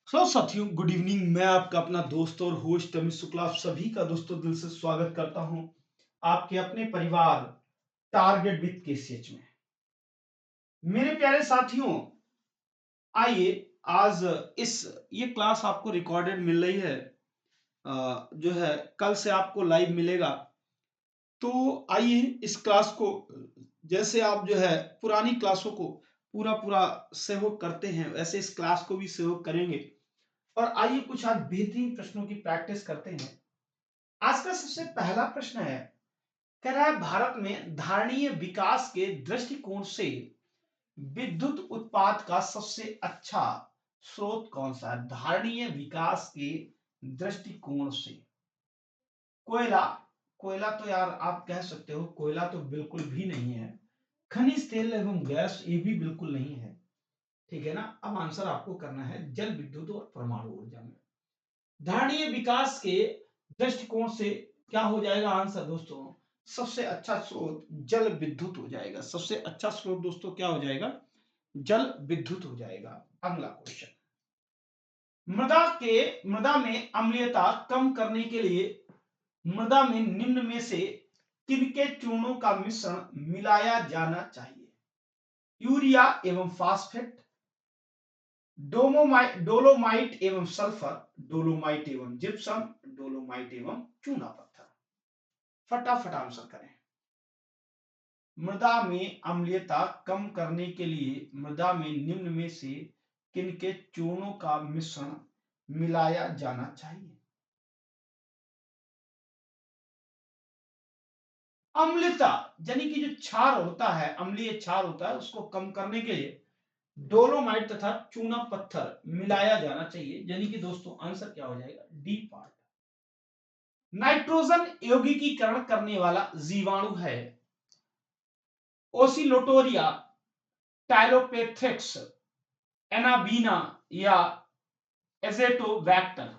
Hello साथियों, good evening. मैं आपका अपना दोस्त और होस्ट अमित शुक्ला आप सभी का दोस्तों दिल से स्वागत करता हूं आपके अपने परिवार टारगेट विद केसीएच में। मेरे प्यारे साथियों, आइए आज इस ये क्लास आपको रिकॉर्डेड मिल रही है। जो है कल से आपको लाइव मिलेगा। तो आइए इस क्लास को, जैसे आप जो है पुरानी क्लासों को पूरा पूरा सहयोग करते हैं, वैसे इस क्लास को भी सहयोग करेंगे। और आइए कुछ आज बेहतरीन प्रश्नों की प्रैक्टिस करते हैं। आज का सबसे पहला प्रश्न है, कह रहा है भारत में धारणीय विकास के दृष्टिकोण से विद्युत उत्पाद का सबसे अच्छा स्रोत कौन सा है? धारणीय विकास के दृष्टिकोण से कोयला। कोयला तो यार आप कह सकते हो, कोयला तो बिल्कुल भी नहीं है। खनिज तेल एवं गैस ये भी बिल्कुल नहीं है। ठीक है ना। अब आंसर आपको करना है जल विद्युत और परमाणु ऊर्जा में धारणीय विकास के दृष्टिकोण से क्या हो जाएगा आंसर दोस्तों? सबसे अच्छा स्रोत जल विद्युत हो जाएगा। सबसे अच्छा स्रोत दोस्तों क्या हो जाएगा? जल विद्युत हो जाएगा। अगला क्वेश्चन, मृदा में अम्लीयता कम करने के लिए मृदा में निम्न में से किनके चूर्णों का मिश्रण मिलाया जाना चाहिए? यूरिया एवं फास्फेट, डोलोमाइट एवं सल्फर, डोलोमाइट एवं जिप्सम, डोलोमाइट एवं चूना पत्थर। फटाफट आंसर करें। मृदा में अम्लीयता कम करने के लिए मृदा में निम्न में से किनके चूर्णों का मिश्रण मिलाया जाना चाहिए? अम्लता यानी कि जो क्षार होता है, अम्लीय क्षार होता है, उसको कम करने के लिए डोलोमाइट तथा चूना पत्थर मिलाया जाना चाहिए। यानी कि दोस्तों आंसर क्या हो जाएगा? D part. नाइट्रोजन यौगिकीकरण करने वाला जीवाणु है ओसिलोटोरिया, टाइलोपेथेक्स, एनाबीना या एजेटोबैक्टर।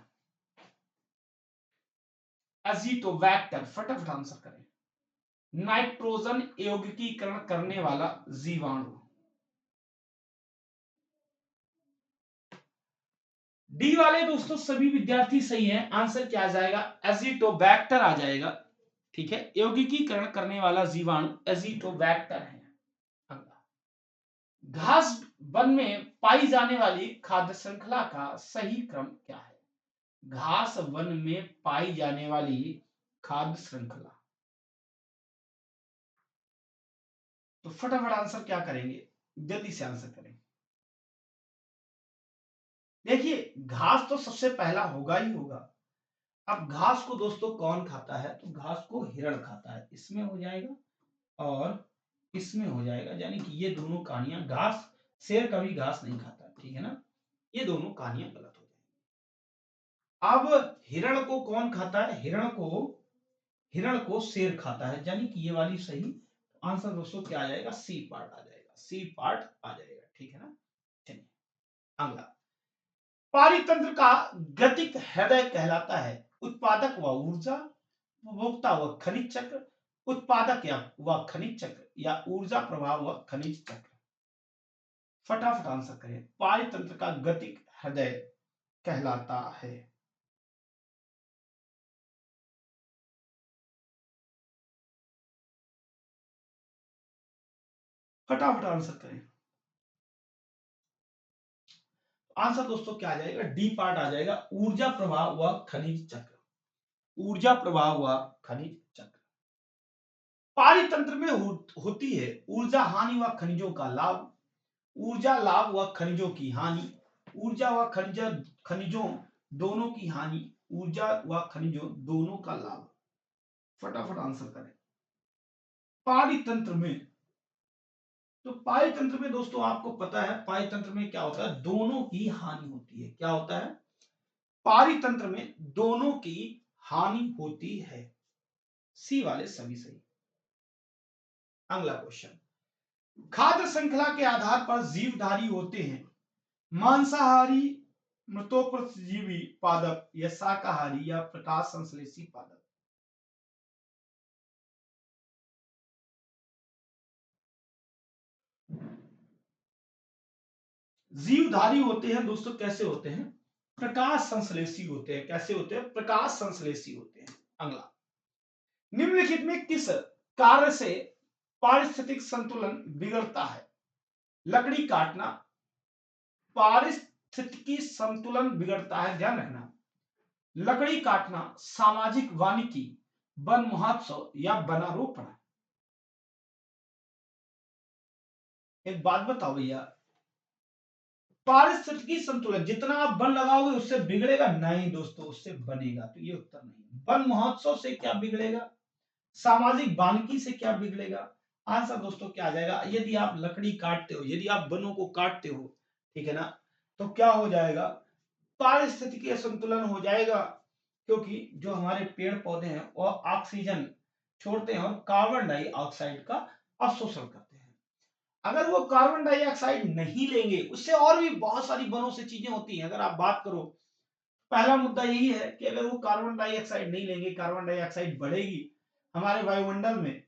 एजिटोबैक्टर। फटाफट आंसर करें। नाइट्रोजन यौगिकीकरण करने वाला जीवाणु डी वाले दोस्तों सभी विद्यार्थी सही हैं। आंसर क्या आ जाएगा? एजिटोबैक्टर आ जाएगा। ठीक है, यौगिकीकरण करने वाला जीवाणु एजिटोबैक्टर है। घास वन में पाई जाने वाली खाद्य श्रृंखला का सही क्रम क्या है? घास वन में पाई जाने वाली खाद्य श्रृंखला। तो फटाफट आंसर क्या करेंगे? जल्दी से आंसर करें। देखिए घास तो सबसे पहला होगा ही होगा। अब घास को दोस्तों कौन खाता है? तो घास को हिरण खाता है। इसमें हो जाएगा और इसमें हो जाएगा, यानी कि ये दोनों कहानियां, घास शेर कभी घास नहीं खाता। ठीक है ना। ये दोनों कहानियां गलत हो जाएंगी। अब हिरण को कौन खाता है? हिरण को शेर खाता है, यानी कि ये वाली सही। आंसर दोस्तों क्या आ जाएगा? सी पार्ट आ जाएगा। सी पार्ट आ जाएगा। ठीक है ना। चलिए अगला, पारितंत्र का गतिक हृदय कहलाता है उत्पादक व ऊर्जा, उपभोक्ता व खनिज चक्र, उत्पादक या व खनिज चक्र, या ऊर्जा प्रवाह व खनिज चक्र। फटाफट आंसर करें। पारितंत्र का गतिक हृदय कहलाता है। फटाफट आंसर करें। आंसर दोस्तों क्या आ जाएगा? डी पार्ट आ जाएगा। ऊर्जा प्रवाह व खनिज चक्र। ऊर्जा प्रवाह व खनिज चक्र। पारितंत्र में होती है ऊर्जा हानि व खनिजों का लाभ, ऊर्जा लाभ व खनिजों की हानि, ऊर्जा व खनिजों दोनों की हानि, ऊर्जा व खनिजों दोनों का लाभ। फटाफट आंसर करें। पारितंत्र में, तो पारितंत्र में दोस्तों आपको पता है पारितंत्र में क्या होता है? दोनों की हानि होती है। क्या होता है? पारितंत्र में दोनों की हानि होती है। सी वाले सभी सही। अगला क्वेश्चन, खाद्य श्रृंखला के आधार पर जीवधारी होते हैं मांसाहारी, मृतोपजीवी पादप, या शाकाहारी या प्रकाश संश्लेषी पादप। जीवधारी होते हैं दोस्तों, कैसे होते हैं? प्रकाश संश्लेषी होते हैं। कैसे होते हैं? प्रकाश संश्लेषी होते हैं। अगला, निम्नलिखित में किस कार्य से पारिस्थितिक संतुलन बिगड़ता है? लकड़ी काटना, पारिस्थितिकी संतुलन बिगड़ता है, ध्यान रखना। लकड़ी काटना, सामाजिक वानिकी, वन महोत्सव या वनारोपण। एक बात बताओ भैया, पारिस्थितिकी संतुलन जितना आप वन लगाओगे उससे बिगड़ेगा? नहीं दोस्तों, उससे बनेगा। तो ये उत्तर नहीं है। वन महोत्सव से क्या बिगड़ेगा? सामाजिक वानिकी से क्या बिगड़ेगा? आंसर दोस्तों क्या आ जाएगा? यदि आप लकड़ी काटते हो, यदि आप वनों को काटते हो, ठीक है ना, तो क्या हो जाएगा? पारिस्थितिकी असंतुलन हो जाएगा, क्योंकि जो हमारे पेड़ पौधे हैं वो ऑक्सीजन छोड़ते हैं और कार्बन डाइऑक्साइड का अवशोषण करते हैं। अगर वो कार्बन डाइऑक्साइड नहीं लेंगे, उससे और भी बहुत सारी वनों से चीजें होती हैं। अगर आप बात करो, पहला मुद्दा यही है कि अगर वो कार्बन डाइऑक्साइड नहीं लेंगे, कार्बन डाइऑक्साइड बढ़ेगी हमारे वायुमंडल में,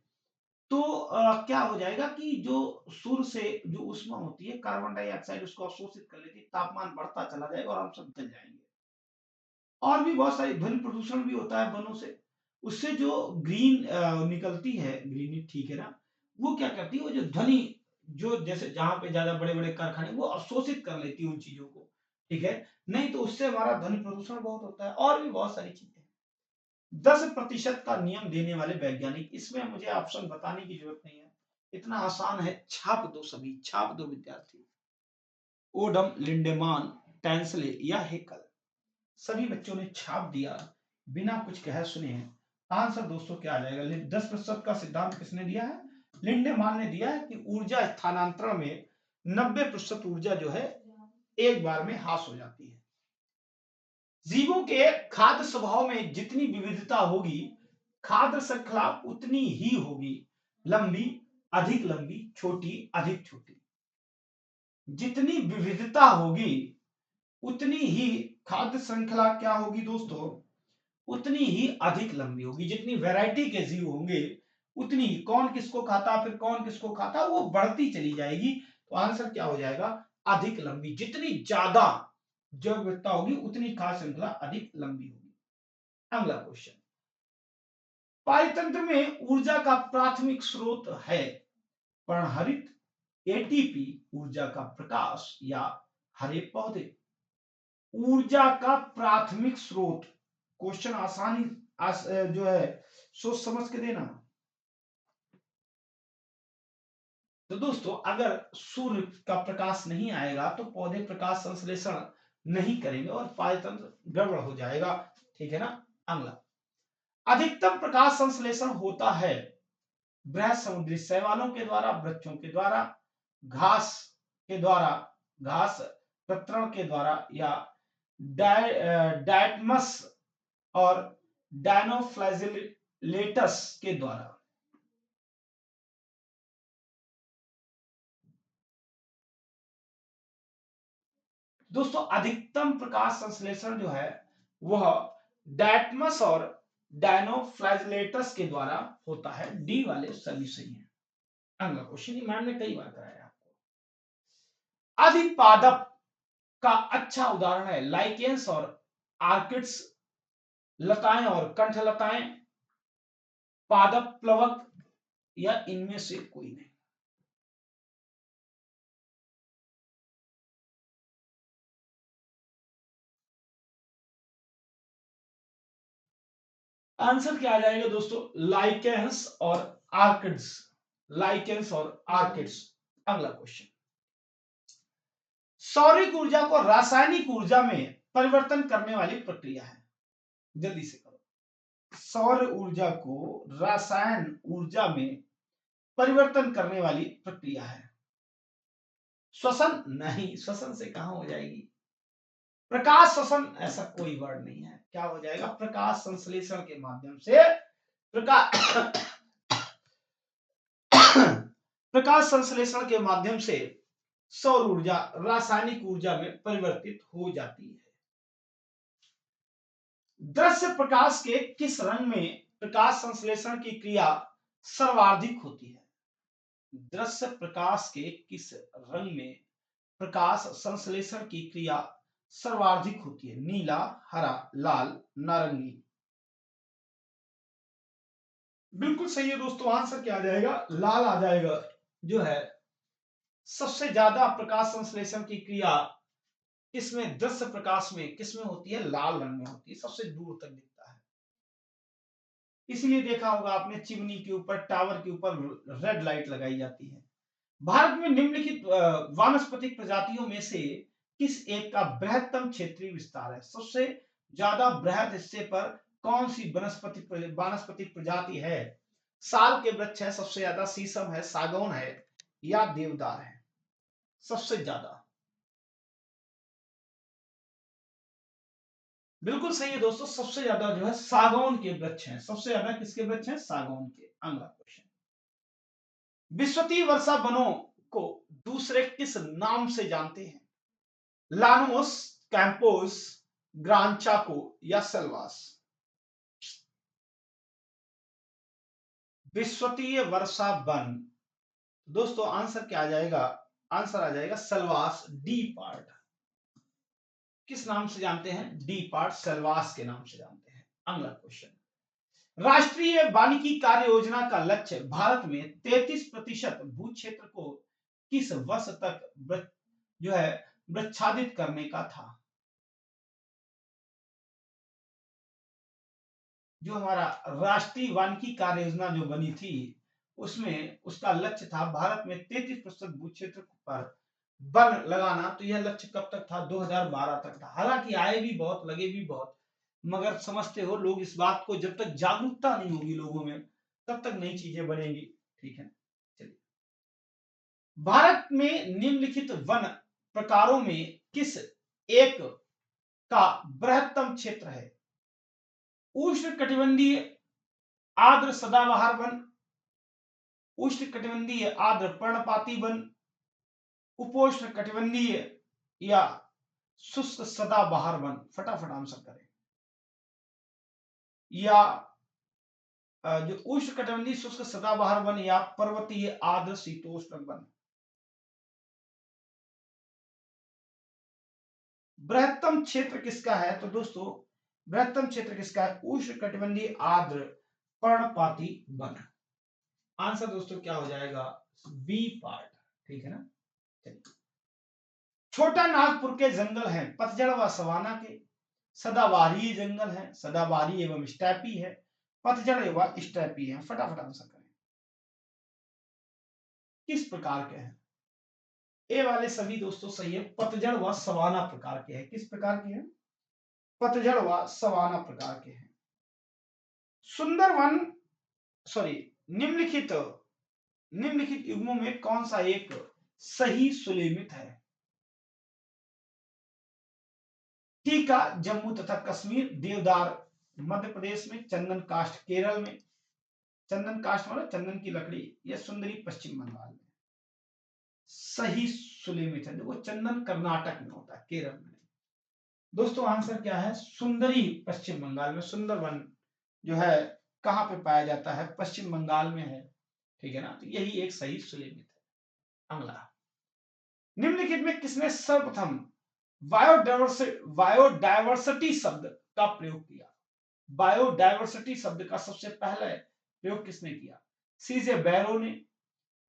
तो क्या हो जाएगा कि जो सूर्य से जो ऊष्मा होती है, कार्बन डाइऑक्साइड उसको अवशोषित कर लेती है, तापमान बढ़ता चला जाएगा और हम सब जल जाएंगे। और भी बहुत सारी, ध्वनि प्रदूषण भी होता है वनों से। उससे जो ग्रीन निकलती है, ग्रीन, ठीक है ना, वो क्या करती है, वो जो ध्वनि, जो जैसे जहां पे ज्यादा बड़े बड़े कारखाने, वो अवशोषित कर लेती है उन चीजों को, ठीक है। नहीं तो उससे हमारा ध्वनि प्रदूषण बहुत होता है, और भी बहुत सारी चीजें। 10% का नियम देने वाले वैज्ञानिक, इसमें मुझे ऑप्शन बताने की जरूरत नहीं है, इतना आसान है, छाप दो, सभी छाप दो विद्यार्थी। ओडम, लिंडेमान, टेंसले या हेकल। सभी बच्चों ने छाप दिया बिना कुछ कहे सुने हैं। आंसर दोस्तों क्या आ जाएगा? 10% का सिद्धांत किसने दिया है? लिंडेमान ने दिया है कि ऊर्जा स्थानांतरण में 90% ऊर्जा जो है एक बार में हास हो जाती है। जीवों के खाद्य स्वभाव में जितनी विविधता होगी, खाद्य श्रृंखला उतनी ही होगी। लंबी, अधिक लंबी, छोटी, अधिक छोटी। जितनी विविधता होगी उतनी ही खाद्य श्रृंखला क्या होगी दोस्तों? उतनी ही अधिक लंबी होगी। जितनी वैरायटी के जीव होंगे, उतनी ही कौन किसको खाता, फिर कौन किसको खाता, वो बढ़ती चली जाएगी। तो आंसर क्या हो जाएगा? अधिक लंबी। जितनी ज्यादा जैव विविधता होगी, उतनी खाद्य श्रृंखला अधिक लंबी होगी। अगला क्वेश्चन, पारितंत्र में ऊर्जा का प्राथमिक स्रोत है पर्णहरित, एटीपी, ऊर्जा का प्रकाश या हरे पौधे? ऊर्जा का प्राथमिक स्रोत, क्वेश्चन आसानी जो है सोच समझ के देना। तो दोस्तों, अगर सूर्य का प्रकाश नहीं आएगा तो पौधे प्रकाश संश्लेषण नहीं करेंगे और पारितंत्र गड़बड़ हो जाएगा, ठीक है ना। अगला, अधिकतम प्रकाश संश्लेषण होता है बृहद समुद्री शैवालों के द्वारा, वृक्षों के द्वारा, घास के द्वारा, घास पत्रण के द्वारा, या डायटमस और डायनोफ्लैजिलेटस के द्वारा। दोस्तों, अधिकतम प्रकाश संश्लेषण जो है वह डायटमस और डायनोफ्लैजिलेटस के द्वारा होता है। डी वाले सभी सही है। अगला क्वेश्चन, मैम ने कई बार कराया आपको। अधिपादप का अच्छा उदाहरण है लाइकेंस और आर्किड्स, लताएं और कंठ लताएं, पादप प्लवक, या इनमें से कोई नहीं। आंसर क्या आ जाएगा दोस्तों? लाइकेंस और आर्किड्स, लाइकेंस और आर्किड्स। अगला क्वेश्चन, सौरिक ऊर्जा को रासायनिक ऊर्जा में परिवर्तन करने वाली प्रक्रिया है। जल्दी से करो। सौर ऊर्जा को रासायन ऊर्जा में परिवर्तन करने वाली प्रक्रिया है। श्वसन नहीं, श्वसन से कहां हो जाएगी। प्रकाश श्वसन, ऐसा कोई वर्ड नहीं है। क्या हो जाएगा? प्रकाश संश्लेषण के माध्यम से प्रकाश प्रकाश संश्लेषण के माध्यम से सौर ऊर्जा रासायनिक ऊर्जा में परिवर्तित हो जाती है। दृश्य प्रकाश के किस रंग में प्रकाश संश्लेषण की क्रिया सर्वाधिक होती है? दृश्य प्रकाश के किस रंग में प्रकाश संश्लेषण की क्रिया सर्वाधिक होती है? नीला, हरा, लाल, नारंगी। बिल्कुल सही है दोस्तों, आंसर क्या आ जाएगा? लाल आ जाएगा। जो है सबसे ज्यादा प्रकाश संश्लेषण की क्रिया किसमें, दृश्य प्रकाश में किसमें होती है? लाल रंग में होती है, सबसे दूर तक दिखता है। इसलिए देखा होगा आपने चिमनी के ऊपर, टावर के ऊपर रेड लाइट लगाई जाती है। भारत में निम्नलिखित वानस्पतिक प्रजातियों में से किस एक का बृहत्तम क्षेत्रीय विस्तार है? सबसे ज्यादा बृहद हिस्से पर कौन सी वानस्पतिक प्रजाति है? साल के वृक्ष है, सबसे ज्यादा शीशम है, सागौन है, या देवदार है? सबसे ज्यादा। बिल्कुल सही है दोस्तों, सबसे ज्यादा जो है सागौन के वृक्ष हैं। सबसे ज्यादा किसके वृक्ष हैं? सागौन के। अगला क्वेश्चन, विश्वतीय वर्षा वनों को दूसरे किस नाम से जानते हैं? लानोस, कैंपोस, ग्रांचाको, या सेल्वास? विश्वतीय वर्षा वन, दोस्तों आंसर क्या आ जाएगा? आंसर आ जाएगा सेल्वास, डी पार्ट। किस नाम से जानते हैं? डी पार्ट, सेल्वास के नाम से जानते हैं। अगला क्वेश्चन, राष्ट्रीय वानिकी कार्य योजना का लक्ष्य भारत में 33% भू क्षेत्र को किस वर्ष तक जो है वृक्षादित करने का था? जो हमारा राष्ट्रीय वानिकी कार्य योजना जो बनी थी, उसमें उसका लक्ष्य था भारत में 33% भू क्षेत्र पर वन लगाना। तो यह लक्ष्य कब तक था? 2012 तक था। हालांकि आए भी बहुत, लगे भी बहुत, मगर समझते हो लोग इस बात को, जब तक जागरूकता नहीं होगी लोगों में तब तक नई चीजें बनेंगी। ठीक है, चलिए, भारत में निम्नलिखित वन प्रकारों में किस एक का बृहत्तम क्षेत्र है? उष्ण कटिबंधीय आर्द्र सदाबहार वन, उष्ण कटिबंधीय आर्द्र पर्णपाती वन, उपोष्ण कटिबंधीय या शुष्क सदाबहार वन? फटाफट आंसर करें। या जो उष्ण कटिबंधीय शुष्क सदाबहार वन, या पर्वतीय आर्द्र शीतोष्ण वन? बृहत्तम क्षेत्र किसका है? तो दोस्तों बृहत्तम क्षेत्र किसका है? उष्ण कटिबंधीय आर्द्र पर्णपाती वन। आंसर दोस्तों क्या हो जाएगा? B part. ठीक है ना, चलिए, छोटा नागपुर के जंगल हैं पतझड़ व सवाना के, सदाबहारी जंगल है, सदाबहारी एवं स्टैपी है, पतझड़ एवं स्टैपी है? फटाफट आंसर करें, किस प्रकार के हैं? ए वाले सभी दोस्तों सही है, पतझड़ व सवाना प्रकार के हैं। किस प्रकार के हैं? पतझड़ व सवाना प्रकार के हैं। सुंदरवन, सॉरी, निम्नलिखित निम्नलिखित युग्मों में कौन सा एक सही सुलेमित है? टीका जम्मू तथा कश्मीर, देवदार मध्य प्रदेश में, चंदन काष्ठ केरल में, चंदन काष्ठ मतलब चंदन की लकड़ी, या सुंदरी पश्चिम बंगाल में? सही सुलेमित है, देखो चंदन कर्नाटक में होता है, केरल में। दोस्तों आंसर क्या है? सुंदरी पश्चिम बंगाल में। सुंदरवन जो है कहां पे पाया जाता है? पश्चिम बंगाल में है। ठीक है ना, तो यही एक सही सुलेमित है। अगला, निम्नलिखित में किसने सर्वप्रथम बायोडायवर्सिटी शब्द का प्रयोग किया? बायोडायवर्सिटी शब्द का सबसे पहले प्रयोग किसने किया? सीजे बैरो ने,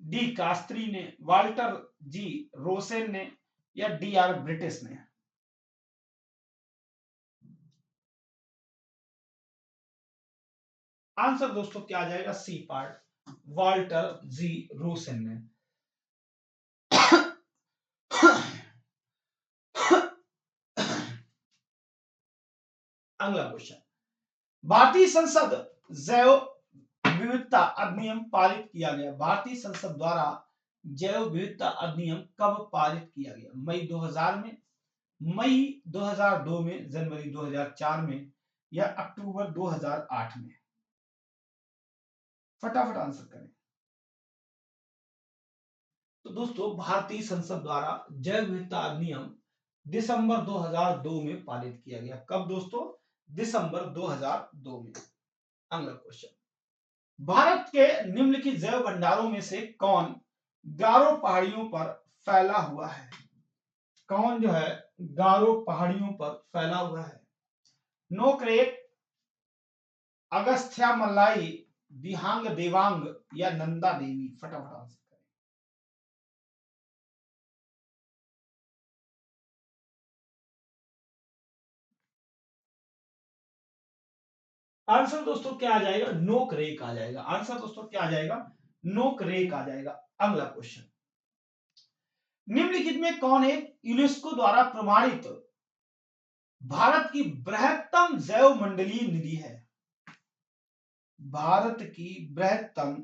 डी कास्त्री ने, वाल्टर जी रोसेन ने, या डी आर ब्रिटिश ने? आंसर दोस्तों क्या आ जाएगा? C part, Walter G Rosen ने। अगला क्वेश्चन, भारतीय संसद जैव विविधता अधिनियम पारित किया गया? भारतीय संसद द्वारा जैव विविधता अधिनियम कब पारित किया गया? मई 2000 में, मई 2002 में, जनवरी 2004 में, या अक्टूबर 2008 में? फटाफट आंसर करें। तो दोस्तों भारतीय संसद द्वारा जैव विविधता अधिनियम दिसंबर 2002 में पारित किया गया। कब दोस्तों? दिसंबर 2002 में। अगला क्वेश्चन, भारत के निम्नलिखित जैव भंडारों में से कौन गारो पहाड़ियों पर फैला हुआ है? कौन जो है गारो पहाड़ियों पर फैला हुआ है? नोकरेक, अगस्त्या मल्लाई, दिहांग देवांग या नंदा देवी? फटाफट आंसर करें। आंसर दोस्तों क्या आ जाएगा? नोकरेक आ जाएगा। आंसर दोस्तों क्या आ जाएगा? नोकरेक आ जाएगा। अगला क्वेश्चन, निम्नलिखित में कौन एक यूनेस्को द्वारा प्रमाणित भारत की बृहत्तम जैव मंडलीय निधि है? भारत की बृहत्तम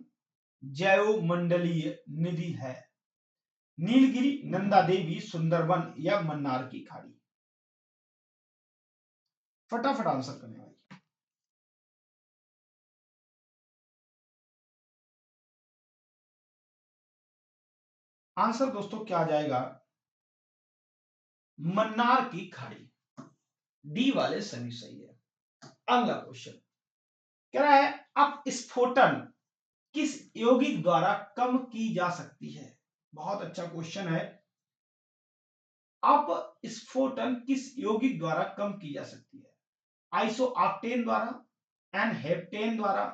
जैव मंडलीय निधि है? नीलगिरी, नंदा देवी, सुंदरबन या मन्नार की खाड़ी? फटाफट आंसर करने वाली। आंसर दोस्तों क्या आ जाएगा? मन्नार की खाड़ी। डी वाले सभी सही है। अगला क्वेश्चन कह रहा है अपस्फोटन किस यौगिक द्वारा कम की जा सकती है? बहुत अच्छा क्वेश्चन है। अपस्फोटन किस यौगिक द्वारा कम की जा सकती है? आइसोऑक्टेन द्वारा, एनहेप्टेन द्वारा,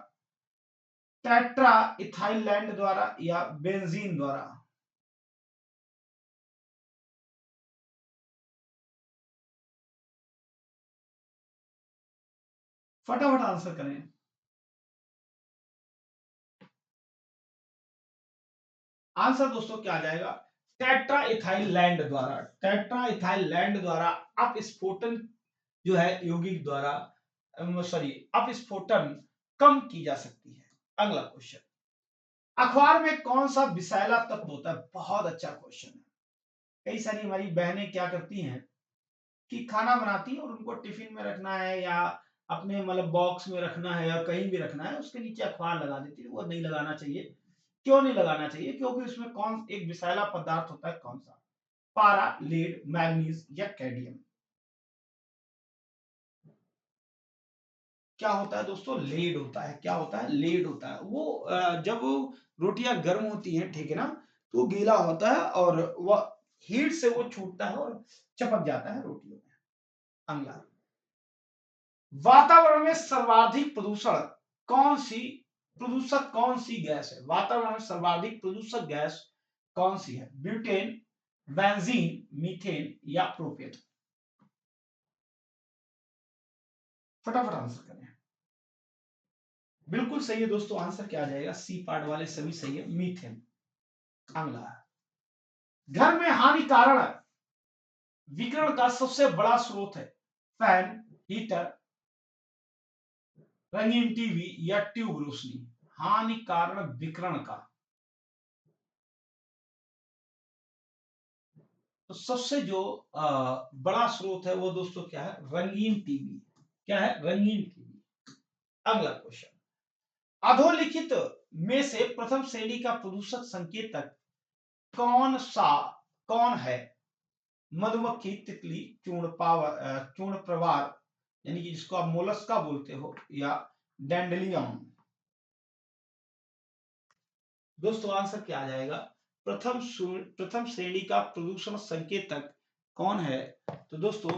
टेट्रा इथाइलैंड द्वारा या बेंजीन द्वारा? फटाफट आंसर करें। आंसर दोस्तों क्या आ जाएगा? टेट्रा इथाइलैंड द्वारा। टेट्रा इथाइलैंड द्वारा अपस्फोटन जो है यौगिक द्वारा सॉरी अपस्फोटन कम की जा सकती है। अगला क्वेश्चन, अखबार में कौन सा विषैला तत्व होता है? बहुत अच्छा क्वेश्चन है। कई सारी हमारी बहनें क्या करती हैं कि खाना बनाती हैं और उनको टिफिन में रखना है या अपने मतलब बॉक्स में रखना है या कहीं भी रखना है, उसके नीचे अखबार लगा देती है। वो नहीं लगाना चाहिए। क्यों नहीं लगाना चाहिए? क्योंकि उसमें कौन एक विषैला पदार्थ होता है, कौन सा? पारा, लीड, मैग्नीज या कैडमियम? क्या होता है दोस्तों? लीड होता है। क्या होता है? लीड होता है। वो जब रोटियां गर्म होती हैं, ठीक है ना, तो वो गीला होता है और वह हीट से वो छूटता है और चपक जाता है रोटियों में। अगला, वातावरण में सर्वाधिक प्रदूषक कौन सी गैस है? वातावरण में सर्वाधिक प्रदूषक गैस कौन सी है? ब्यूटेन, बेंजीन, मीथेन या प्रोपेन? फटाफट आंसर करें। बिल्कुल सही है दोस्तों। आंसर क्या आ जाएगा? सी पार्ट वाले सभी सही है, मीथेन। अगला, घर में हानिकारक विकिरण का सबसे बड़ा स्रोत है? फैन, हीटर, रंगीन टीवी या ट्यूब रोशनी? हानिकारक विकिरण का तो सबसे जो बड़ा स्रोत है वो दोस्तों क्या है? रंगीन टीवी। क्या है? रंगीन टीवी। अगला क्वेश्चन, अधोलिखित में से प्रथम श्रेणी का प्रदूषक संकेतक कौन है? मधुमक्खी, तितली, चूर्ण प्रवार यानी कि जिसको आप मोलस्का बोलते हो, या डैंडलियम? दोस्तों आंसर क्या आ जाएगा? प्रथम श्रेणी का प्रदूषण संकेतक कौन है? तो दोस्तों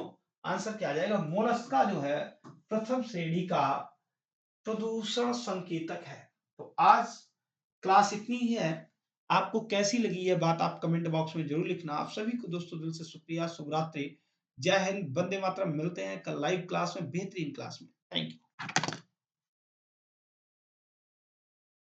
आंसर क्या आ जाएगा? मोलस्का जो है प्रथम श्रेणी का प्रदूषण संकेतक है। तो आज क्लास इतनी ही है। आपको कैसी लगी यह बात आप कमेंट बॉक्स में जरूर लिखना। आप सभी को दोस्तों दिल से शुक्रिया, शुभ रात्रि, जय हिंद, वंदे मातरम। मिलते हैं कल लाइव क्लास में, बेहतरीन क्लास में। Thank you.